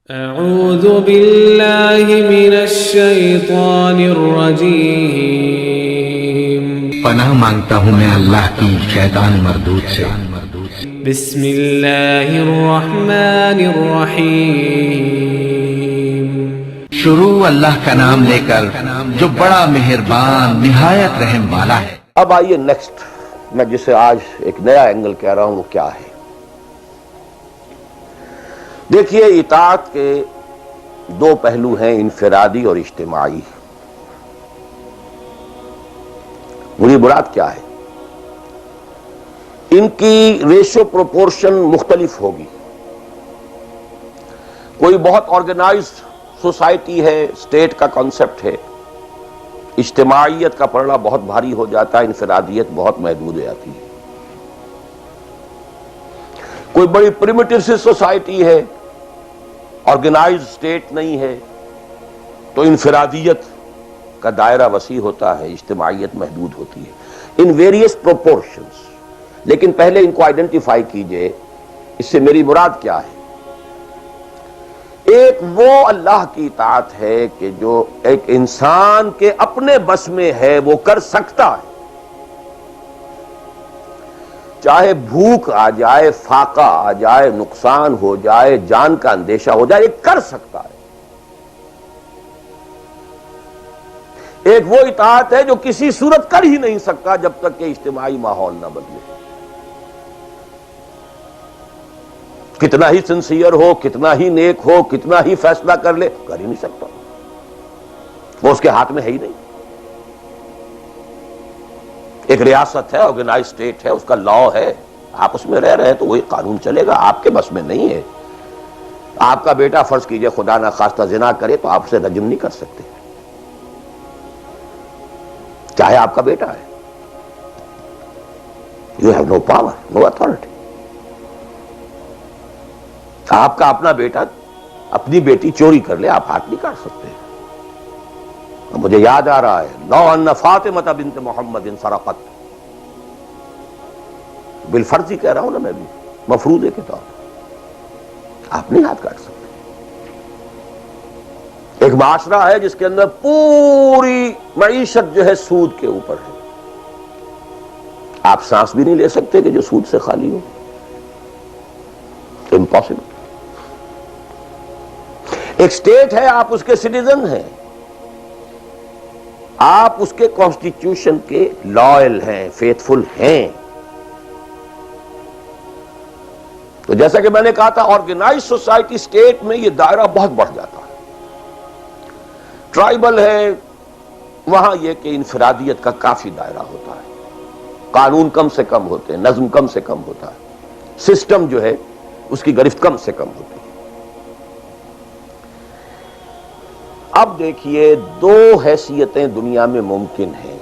اعوذ باللہ من الشیطان الرجیم، پناہ مانگتا ہوں میں اللہ کی شیطان مردود سے۔ بسم اللہ الرحمن الرحیم۔ شروع اللہ کا نام لے کر جو بڑا مہربان نہایت رحم والا ہے۔ اب آئیے نیکسٹ، میں جسے آج ایک نیا اینگل کہہ رہا ہوں وہ کیا ہے۔ دیکھیے، اطاعت کے دو پہلو ہیں، انفرادی اور اجتماعی۔ میری مراد کیا ہے؟ ان کی ریشو پروپورشن مختلف ہوگی۔ کوئی بہت آرگنائزڈ سوسائٹی ہے، اسٹیٹ کا کانسیپٹ ہے، اجتماعیت کا پڑھنا بہت بھاری ہو جاتا ہے، انفرادیت بہت محدود ہو جاتی ہے۔ کوئی بڑی پریمیٹیو سی سوسائٹی ہے، آرگنائزڈ اسٹیٹ نہیں ہے، تو انفرادیت کا دائرہ وسیع ہوتا ہے، اجتماعیت محدود ہوتی ہے، ان ویریس پروپورشنز۔ لیکن پہلے ان کو آئیڈینٹیفائی کیجئے، اس سے میری مراد کیا ہے۔ ایک وہ اللہ کی اطاعت ہے کہ جو ایک انسان کے اپنے بس میں ہے، وہ کر سکتا ہے، چاہے بھوک آ جائے، فاقہ آ جائے، نقصان ہو جائے، جان کا اندیشہ ہو جائے، یہ کر سکتا ہے۔ ایک وہ اطاعت ہے جو کسی صورت کر ہی نہیں سکتا جب تک کہ اجتماعی ماحول نہ بدلے۔ کتنا ہی سنسیئر ہو، کتنا ہی نیک ہو، کتنا ہی فیصلہ کر لے، کر ہی نہیں سکتا، وہ اس کے ہاتھ میں ہے ہی نہیں۔ ایک ریاست ہے، آرگنائز اسٹیٹ ہے، اس کا لا ہے، آپ اس میں رہ رہے ہیں تو وہی قانون چلے گا، آپ کے بس میں نہیں ہے۔ آپ کا بیٹا فرض کیجئے خدا نہ خواستہ زنا کرے تو آپ سے رجم نہیں کر سکتے، چاہے آپ کا بیٹا ہے۔ You have no power, no authority. آپ کا اپنا بیٹا اپنی بیٹی چوری کر لے، آپ ہاتھ نہیں کاٹ سکتے۔ مجھے یاد آ رہا ہے، لو ان فاطمہ بنت محمد سرقت، بالفرض ہی کہہ رہا ہوں نا میں بھی، مفروضے کے طور پر آپ نہیں ہاتھ کاٹ سکتے۔ ایک معاشرہ ہے جس کے اندر پوری معیشت جو ہے سود کے اوپر ہے، آپ سانس بھی نہیں لے سکتے کہ جو سود سے خالی ہو، امپاسبل۔ ایک اسٹیٹ ہے، آپ اس کے سٹیزن ہیں، آپ اس کے کانسٹیٹیوشن کے لائل ہیں، فیتھفل ہیں۔ تو جیسا کہ میں نے کہا تھا، آرگنائز سوسائٹی اسٹیٹ میں یہ دائرہ بہت بڑھ جاتا ہے۔ ٹرائبل ہے، وہاں یہ کہ انفرادیت کا کافی دائرہ ہوتا ہے، قانون کم سے کم ہوتے ہیں، نظم کم سے کم ہوتا ہے، سسٹم جو ہے اس کی گرفت کم سے کم ہوتی ہے۔ اب دیکھیے، دو حیثیتیں دنیا میں ممکن ہیں۔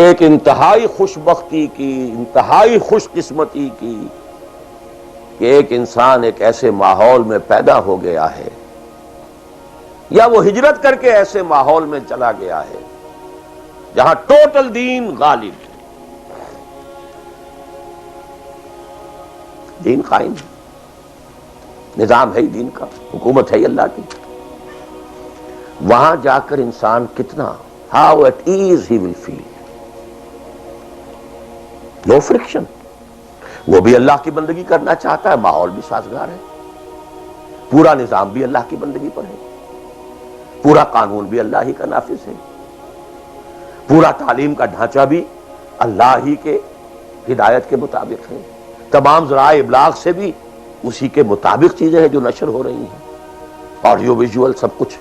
ایک انتہائی خوش بختی کی، انتہائی خوش قسمتی کی کہ ایک انسان ایک ایسے ماحول میں پیدا ہو گیا ہے، یا وہ ہجرت کر کے ایسے ماحول میں چلا گیا ہے جہاں ٹوٹل دین غالب ہے، دین قائم ہے، نظام ہے ہی دین کا، حکومت ہے ہی اللہ کی۔ وہاں جا کر انسان کتنا how at ease he will feel, no friction. وہ بھی اللہ کی بندگی کرنا چاہتا ہے، ماحول بھی سازگار ہے، پورا نظام بھی اللہ کی بندگی پر ہے، پورا قانون بھی اللہ ہی کا نافذ ہے، پورا تعلیم کا ڈھانچہ بھی اللہ ہی کے ہدایت کے مطابق ہے، تمام ذرائع ابلاغ سے بھی اسی کے مطابق چیزیں ہیں جو نشر ہو رہی ہیں، آڈیو ویژول سب کچھ۔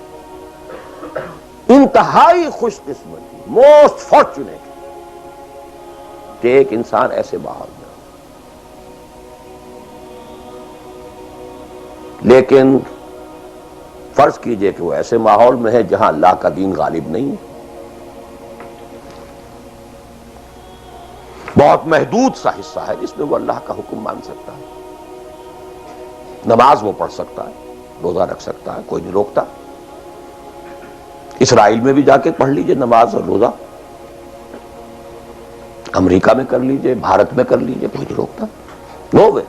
انتہائی خوش قسمتی، موسٹ فارچونیٹ کہ ایک انسان ایسے ماحول میں ہو۔ لیکن فرض کیجئے کہ وہ ایسے ماحول میں ہے جہاں اللہ کا دین غالب نہیں ہے، بہت محدود سا حصہ ہے جس میں وہ اللہ کا حکم مان سکتا ہے، نماز وہ پڑھ سکتا ہے، روزہ رکھ سکتا ہے، کوئی نہیں روکتا۔ اسرائیل میں بھی جا کے پڑھ لیجئے نماز اور روزہ، امریکہ میں کر لیجئے، بھارت میں کر لیجئے، کوئی نہیں روکتا، نو وے۔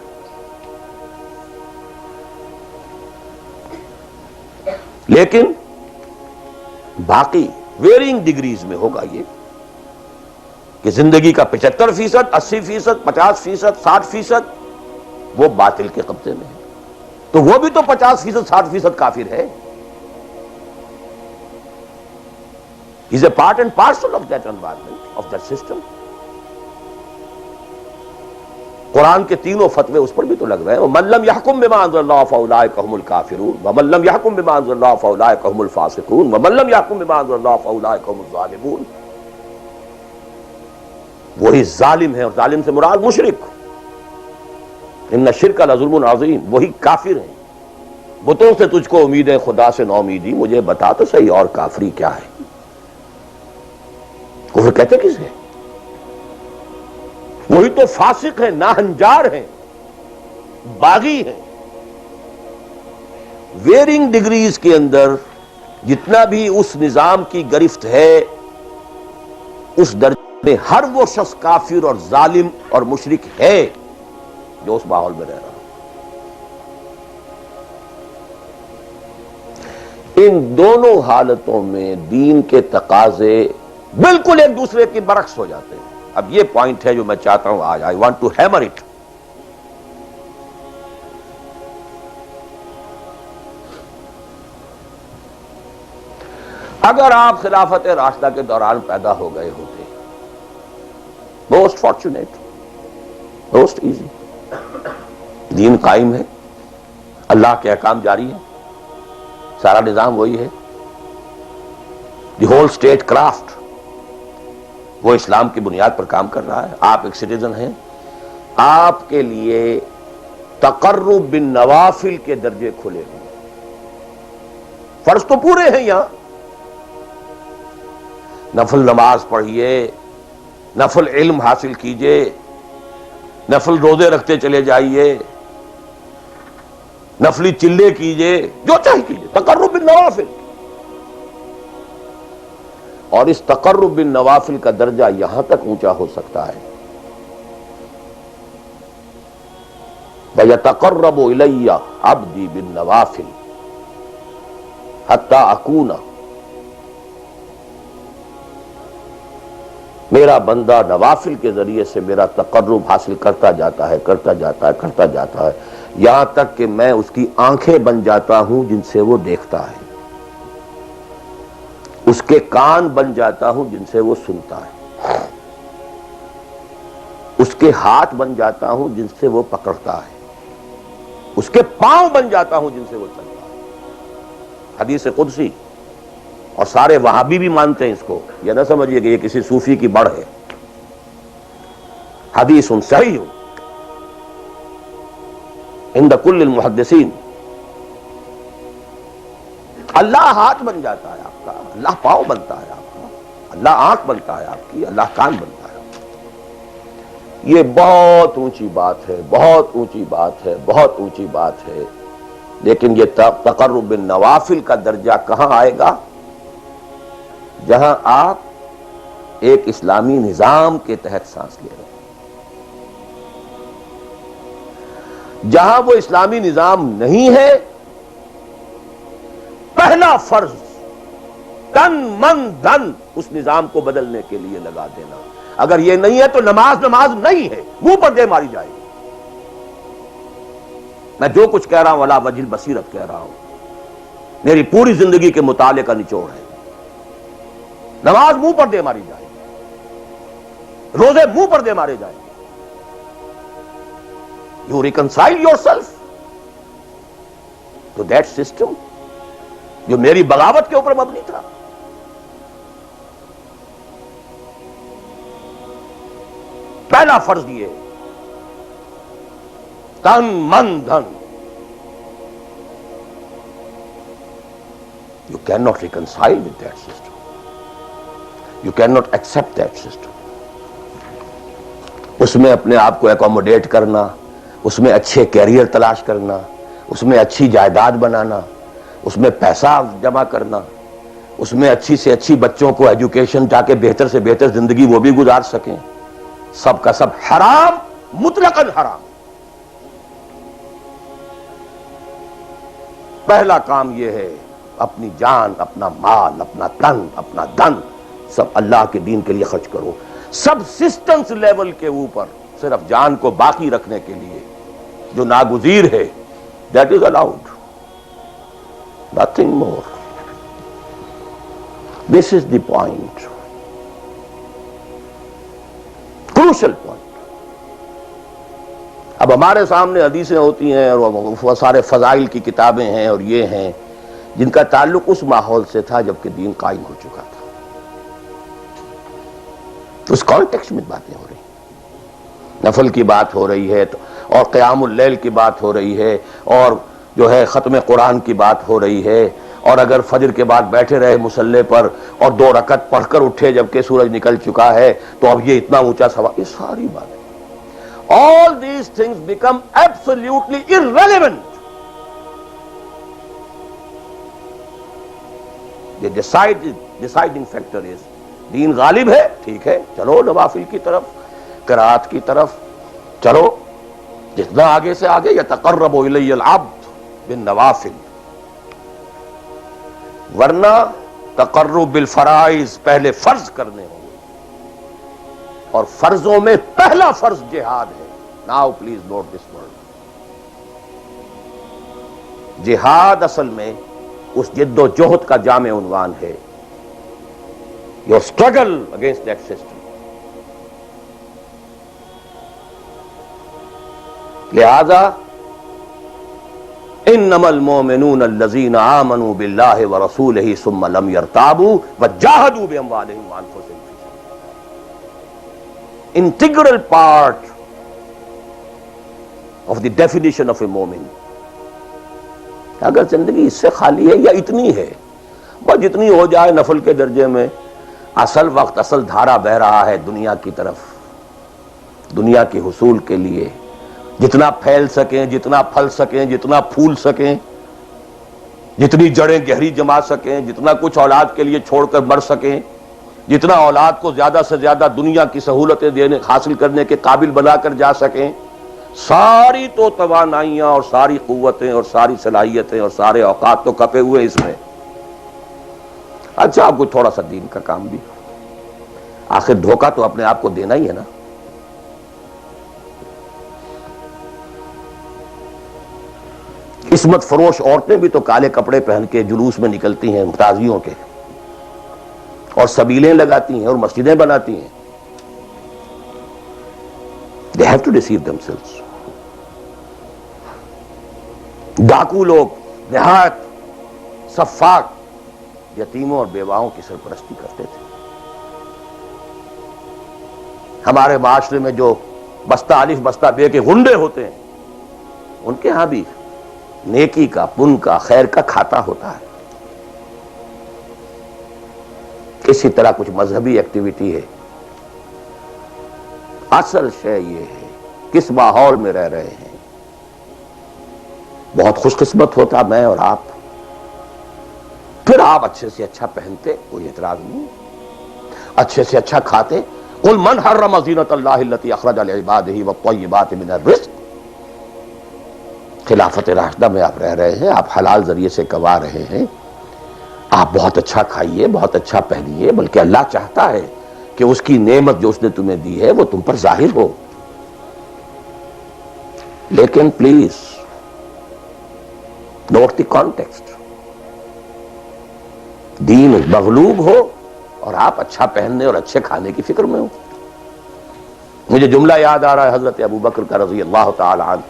لیکن باقی ویرینگ ڈگریز میں ہوگا یہ کہ زندگی کا 75%، 80%، 50%، 60% وہ باطل کے قبضے میں ہے، تو وہ بھی تو 50%، 60% کافر ہے. Is a part and parcel of that environment, of that system. قرآن کے تینوں فتوے اس پر بھی تو لگ رہے ہیں. وَمَن لَّمْ يَحْكُم بِمَا أَنزَلَ اللَّهُ فَأُولَٰئِكَ هُمُ الْكَافِرُونَ وَمَن لَّمْ يَحْكُم بِمَا أَنزَلَ اللَّهُ فَأُولَٰئِكَ هُمُ الْفَاسِقُونَ وَمَن لَّمْ يَحْكُم بِمَا أَنزَلَ اللَّهُ فَأُولَٰئِكَ هُمُ الظَّالِمُونَ. وہی ظالم ہے، اور ظالم سے مراد مشرک. ان الشرک لظلم عظیم، وہی کافر ہیں. بتوں سے تجھ کو امید ہے، خدا سے نا امیدی. مجھے بتا تو صحیح اور کافری کیا ہے؟ کفر کہتے کسے؟ وہی تو فاسق ہیں، ناہنجار ہیں، باغی ہیں. ویرنگ ڈگریز کے اندر جتنا بھی اس نظام کی گرفت ہے، اس درجے میں ہر وہ شخص کافر اور ظالم اور مشرک ہے جو اس ماحول میں رہ رہا. ان دونوں حالتوں میں دین کے تقاضے بالکل ایک دوسرے کے برعکس ہو جاتے ہیں. اب یہ پوائنٹ ہے جو میں چاہتا ہوں آج I want to hammer it. اگر آپ خلافت راشدہ کے دوران پیدا ہو گئے ہوتے، موسٹ فارچونیٹ، موسٹ ایزی. دین قائم ہے، اللہ کے احکام جاری ہے، سارا نظام وہی ہے، دی ہول اسٹیٹ کرافٹ وہ اسلام کی بنیاد پر کام کر رہا ہے. آپ ایک سٹیزن ہیں، آپ کے لیے تقرب بالنوافل کے درجے کھلے ہیں. فرض تو پورے ہیں یہاں، نفل نماز پڑھیے، نفل علم حاصل کیجئے، نفل روزے رکھتے چلے جائیے، نفلی چلے کیجئے، جو چاہیے کیجئے. تقرب بالنوافل. اور اس تقرب بالنوافل کا درجہ یہاں تک اونچا ہو سکتا ہے وَيَتَقَرَّبُ إِلَيَّ عَبْدِي بِالنَّوَافِلِ حَتَّى أَكُونَ. میرا بندہ نوافل کے ذریعے سے میرا تقرب حاصل کرتا جاتا ہے، کرتا جاتا ہے، کرتا جاتا ہے، یہاں تک کہ میں اس کی آنکھیں بن جاتا ہوں جن سے وہ دیکھتا ہے، اس کے کان بن جاتا ہوں جن سے وہ سنتا ہے، اس کے ہاتھ بن جاتا ہوں جن سے وہ پکڑتا ہے، اس کے پاؤں بن جاتا ہوں جن سے وہ چلتا ہے. حدیث قدسی، اور سارے وہابی بھی مانتے ہیں اس کو، یہ نہ سمجھیے کہ یہ کسی صوفی کی بڑھ ہے. حدیث صحیح عند کل المحدثین. اللہ ہاتھ بن جاتا ہے آپ کا، اللہ پاؤں بنتا ہے آپ کا، اللہ آنکھ بنتا ہے آپ کی، اللہ کان بنتا ہے. یہ بہت اونچی بات ہے، بہت اونچی بات ہے، بہت اونچی بات ہے. لیکن یہ تقرب بالنوافل کا درجہ کہاں آئے گا؟ جہاں آپ ایک اسلامی نظام کے تحت سانس لے رہے ہیں، جہاں وہ اسلامی نظام نہیں ہے. پہلا فرض تن من دھن اس نظام کو بدلنے کے لیے لگا دینا. اگر یہ نہیں ہے تو نماز نہیں ہے، منہ پر دے ماری جائے گی. میں جو کچھ کہہ رہا ہوں علی وجہ البصیرت کہہ رہا ہوں، میری پوری زندگی کے مطالعے کا نچوڑ ہے. نماز منہ پر دے ماری جائے، روزے منہ پر دے مارے جائیں. You reconcile yourself to that system جو میری بغاوت کے اوپر مبنی تھا. پہلا فرض یہ تن من دھن. You can not reconcile with that system. You cannot accept that system. اس میں اپنے آپ کو اکوموڈیٹ کرنا، اس میں اچھے کیریئر تلاش کرنا، اس میں اچھی جائیداد بنانا، اس میں پیسہ جمع کرنا، اس میں اچھی سے اچھی بچوں کو ایجوکیشن تاکہ بہتر سے بہتر زندگی وہ بھی گزار سکیں، سب کا سب حرام، مطلقاً حرام. پہلا کام یہ ہے اپنی جان، اپنا مال، اپنا تن، اپنا دن سب اللہ کے دین کے لیے خرچ کرو. سبسسٹنس لیول کے اوپر صرف جان کو باقی رکھنے کے لیے جو ناگزیر ہے، that is allowed, nothing more. This is the point, crucial point. اب ہمارے سامنے حدیثیں ہوتی ہیں اور وہ سارے فضائل کی کتابیں ہیں اور یہ ہیں جن کا تعلق اس ماحول سے تھا جب کہ دین قائم ہو چکا تھا. اس کانٹیکسٹ میں باتیں ہو رہی ہیں، نفل کی بات ہو رہی ہے اور قیام اللیل کی بات ہو رہی ہے اور جو ہے ختم قرآن کی بات ہو رہی ہے، اور اگر فجر کے بعد بیٹھے رہے مصلی پر اور 2 رکعت پڑھ کر اٹھے جبکہ سورج نکل چکا ہے تو اب یہ اتنا اونچا سوال. یہ ساری باتیں، all these things become absolutely irrelevant. The deciding factor is دین غالب ہے، ٹھیک ہے، چلو نوافل کی طرف، قرات کی طرف چلو، جتنا آگے سے آگے. یتقرب الی العبد بالنوافل، ورنہ تقرب بالفرائض پہلے فرض کرنے ہوں گے، اور فرضوں میں پہلا فرض جہاد ہے. Now please note this word. جہاد اصل میں اس جد و جہد کا جامع عنوان ہے، your struggle against that system. لہذا انما المؤمنون الذين آمنوا بالله ورسوله ثم لم يرتابوا وجاهدوا باموالهم وانفسهم. Integral part of the definition of a مومن. اگر زندگی اس سے خالی ہے یا اتنی ہے بس جتنی ہو جائے نفل کے درجے میں، اصل وقت اصل دھارا بہ رہا ہے دنیا کی طرف، دنیا کے حصول کے لیے، جتنا پھیل سکیں، جتنا پھل سکیں، جتنا پھول سکیں، جتنی جڑیں گہری جما سکیں، جتنا کچھ اولاد کے لیے چھوڑ کر مر سکیں، جتنا اولاد کو زیادہ سے زیادہ دنیا کی سہولتیں دینے حاصل کرنے کے قابل بنا کر جا سکیں، ساری تو توانائیاں اور ساری قوتیں اور ساری صلاحیتیں اور سارے اوقات تو کپے ہوئے اس میں. اچھا آپ کو تھوڑا سا دین کا کام بھی، آخر دھوکہ تو اپنے آپ کو دینا ہی ہے نا. قسمت فروش عورتیں بھی تو کالے کپڑے پہن کے جلوس میں نکلتی ہیں تازیوں کے، اور سبیلیں لگاتی ہیں اور مسجدیں بناتی ہیں. They have to deceive themselves. ڈاکو لوگ نہایت سفاک یتیموں اور بیواؤں کی سرپرستی کرتے تھے. ہمارے معاشرے میں جو بستہ الف بستہ بے کے غنڈے ہوتے ہیں ان کے ہاں بھی نیکی کا، پن کا، خیر کا کھاتا ہوتا ہے. اسی طرح کچھ مذہبی ایکٹیویٹی ہے. اصل شے یہ ہے کس ماحول میں رہ رہے ہیں. بہت خوش قسمت ہوتا میں اور آپ، پھر آپ اچھے سے اچھا پہنتے، کوئی اعتراض نہیں، اچھے سے اچھا کھاتے. قل من حرم زینۃ اللہ التی اخرج لعبادہ والطیبات من الرزق. خلافت راشدہ میں آپ رہ رہے ہیں، آپ حلال ذریعے سے کما رہے ہیں، آپ بہت اچھا کھائیے، بہت اچھا پہنیے، بلکہ اللہ چاہتا ہے کہ اس کی نعمت جو اس نے تمہیں دی ہے وہ تم پر ظاہر ہو. لیکن پلیز نوٹ دی کانٹیکسٹ. دین مغلوب ہو اور آپ اچھا پہننے اور اچھے کھانے کی فکر میں ہو. مجھے جملہ یاد آ رہا ہے حضرت ابو بکر کا رضی اللہ تعالی عنہ.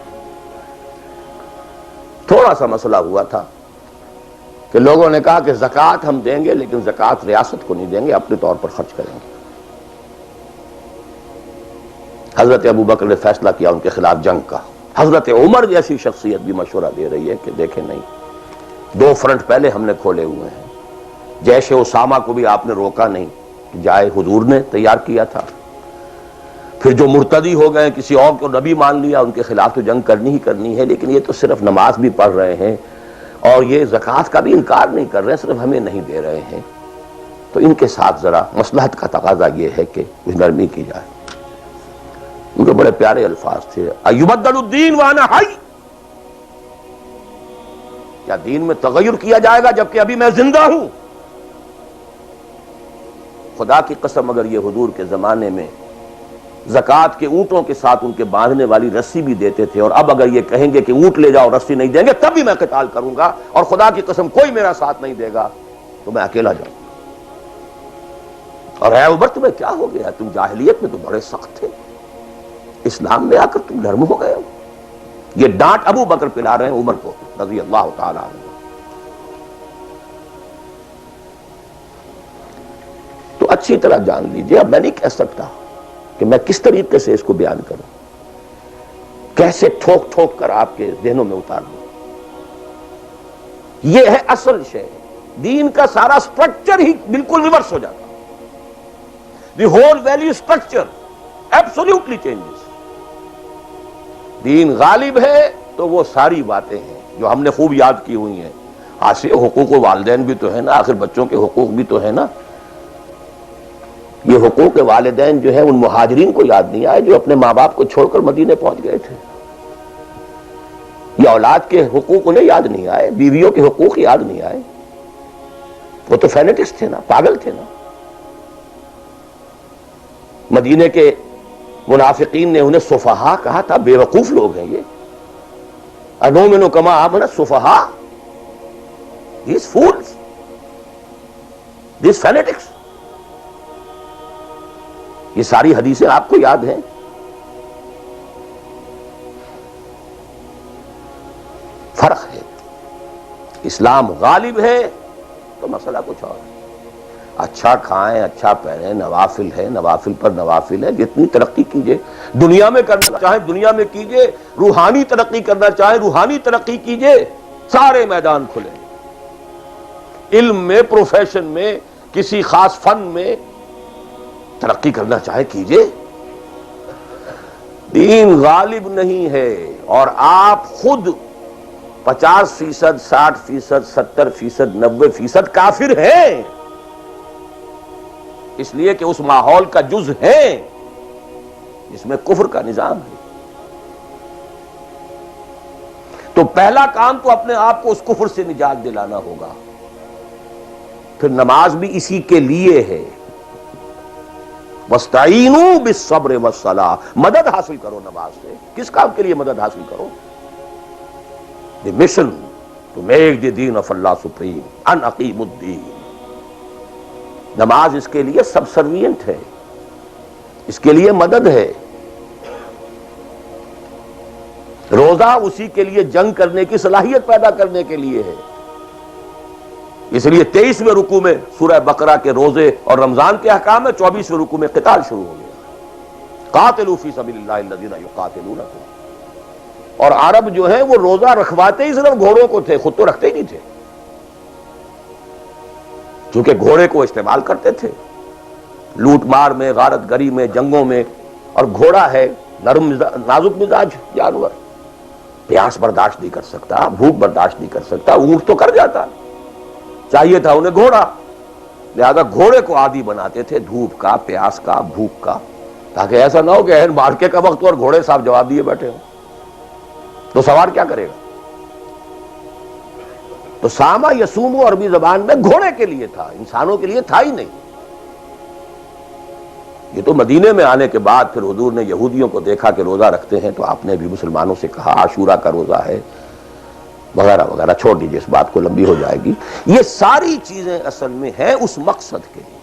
تھوڑا سا مسئلہ ہوا تھا کہ لوگوں نے کہا کہ زکوٰۃ ہم دیں گے لیکن زکوٰۃ ریاست کو نہیں دیں گے، اپنے طور پر خرچ کریں گے. حضرت ابو بکر نے فیصلہ کیا ان کے خلاف جنگ کا. حضرت عمر جیسی شخصیت بھی مشورہ دے رہی ہے کہ دیکھیں نہیں، 2 فرنٹ پہلے ہم نے کھولے ہوئے ہیں. جیش اسامہ کو بھی آپ نے روکا نہیں، جائے حضور نے تیار کیا تھا. پھر جو مرتدی ہو گئے، کسی اور کو نبی مان لیا، ان کے خلاف تو جنگ کرنی ہی کرنی ہے. لیکن یہ تو صرف نماز بھی پڑھ رہے ہیں اور یہ زکوٰۃ کا بھی انکار نہیں کر رہے، صرف ہمیں نہیں دے رہے ہیں. تو ان کے ساتھ ذرا مصلحت کا تقاضا یہ ہے کہ کچھ نرمی کی جائے. ان کے بڑے پیارے الفاظ تھے، ایبدل الدین وانا حی. کیا دین میں تغیر کیا جائے گا جبکہ ابھی میں زندہ ہوں؟ خدا کی قسم اگر یہ حضور کے زمانے میں زکوٰۃ کے اونٹوں کے ساتھ ان کے باندھنے والی رسی بھی دیتے تھے، اور اب اگر یہ کہیں گے کہ اونٹ لے جاؤ رسی نہیں دیں گے، تب بھی میں قتال کروں گا، اور خدا کی قسم کوئی میرا ساتھ نہیں دے گا تو میں اکیلا جاؤں گا۔ اور اے عمر تمہیں کیا ہو گیا؟ تم جاہلیت میں تو بڑے سخت تھے، اسلام میں آ کر تم نرم ہو گئے ہو۔ یہ ڈانٹ ابو بکر پلا رہے ہیں عمر کو رضی اللہ تعالی عنہ۔ تو اچھی طرح جان لیجئے، اب میں نہیں کہہ سکتا کہ میں کس طریقے سے اس کو بیان کروں، کیسے ٹھوک ٹھوک کر آپ کے ذہنوں میں اتار دوں۔ یہ ہے اصل شے، دین کا سارا سٹرکچر ہی بالکل ریورس ہو جاتا، the whole value structure absolutely changes. Then Ghalib ہے تو وہ ساری باتیں ہیں جو ہم نے خوب یاد کی ہوئی ہیں۔ آسے حقوق والدین بھی تو ہے نا، آخر بچوں کے حقوق بھی تو ہے نا۔ یہ حقوق والدین جو ہے ان مہاجرین کو یاد نہیں آئے جو اپنے ماں باپ کو چھوڑ کر مدینے پہنچ گئے تھے۔ یہ اولاد کے حقوق انہیں یاد نہیں آئے، بیویوں کے حقوق یاد نہیں آئے۔ وہ تو فینیٹکس تھے نا، پاگل تھے نا۔ مدینے کے منافقین نے انہیں سفہاء کہا تھا، بے وقوف لوگ ہیں یہ۔ انؤمن کما آمن السفہاء، these fools, these fanatics۔ یہ ساری حدیثیں آپ کو یاد ہیں۔ فرق ہے، اسلام غالب ہے تو مسئلہ کچھ اور ہے۔ اچھا کھائیں، اچھا پہنیں، نوافل ہے، نوافل پر نوافل ہے، جتنی ترقی کیجئے، دنیا میں کرنا چاہے دنیا میں کیجئے، روحانی ترقی کرنا چاہے روحانی ترقی کیجئے، سارے میدان کھلے ہیں۔ علم میں، پروفیشن میں، کسی خاص فن میں ترقی کرنا چاہے کیجئے۔ دین غالب نہیں ہے، اور آپ خود 50%، 60%، 70%، 90% کافر ہیں، اس لیے کہ اس ماحول کا جز ہیں جس میں کفر کا نظام ہے۔ تو پہلا کام تو اپنے آپ کو اس کفر سے نجات دلانا ہوگا، پھر نماز بھی اسی کے لیے ہے۔ وَاسْتَعِينُوا بِالصَّبْرِ وَالصَّلَاةِ، مدد حاصل کرو نماز سے۔ کس کام کے لیے مدد حاصل کرو؟ The mission to make the deen of Allah supreme، ان اقیموا الدین۔ نماز اس کے لیے سبسروینٹ ہے، اس کے لیے مدد ہے۔ روزہ اسی کے لیے جنگ کرنے کی صلاحیت پیدا کرنے کے لیے ہے۔ اس لیے 23ویں رکوع میں سورہ بقرہ کے روزے اور رمضان کے احکام ہے، 24ویں رکوع میں قتال شروع ہو گیا۔ قاتلوا فی سبیل اللہ الذین یقاتلونکم۔ اور عرب جو ہیں وہ روزہ رکھواتے ہی صرف گھوڑوں کو تھے، خود تو رکھتے ہی نہیں تھے، چونکہ گھوڑے کو استعمال کرتے تھے لوٹ مار میں، غارت گری میں، جنگوں میں۔ اور گھوڑا ہے نرم نازک مزاج جانور، پیاس برداشت نہیں کر سکتا، بھوک برداشت نہیں کر سکتا، اونٹ تو کر جاتا، چاہیے تھا انہیں گھوڑا، لہذا گھوڑے کو عادی بناتے تھے دھوپ کا، پیاس کا، بھوک کا، تاکہ ایسا نہ ہو کہ اہن مارکے کا وقت اور گھوڑے صاحب جواب دیے بیٹھے ہوں تو سوار کیا کرے گا۔ تو ساما یسومو عربی زبان میں گھوڑے کے لیے تھا، انسانوں کے لیے تھا ہی نہیں۔ یہ تو مدینے میں آنے کے بعد پھر حضور نے یہودیوں کو دیکھا کہ روزہ رکھتے ہیں، تو آپ نے بھی مسلمانوں سے کہا عاشورہ کا روزہ ہے وغیرہ وغیرہ، چھوڑ دیجیے اس بات کو، لمبی ہو جائے گی۔ یہ ساری چیزیں اصل میں ہیں اس مقصد کے لیے۔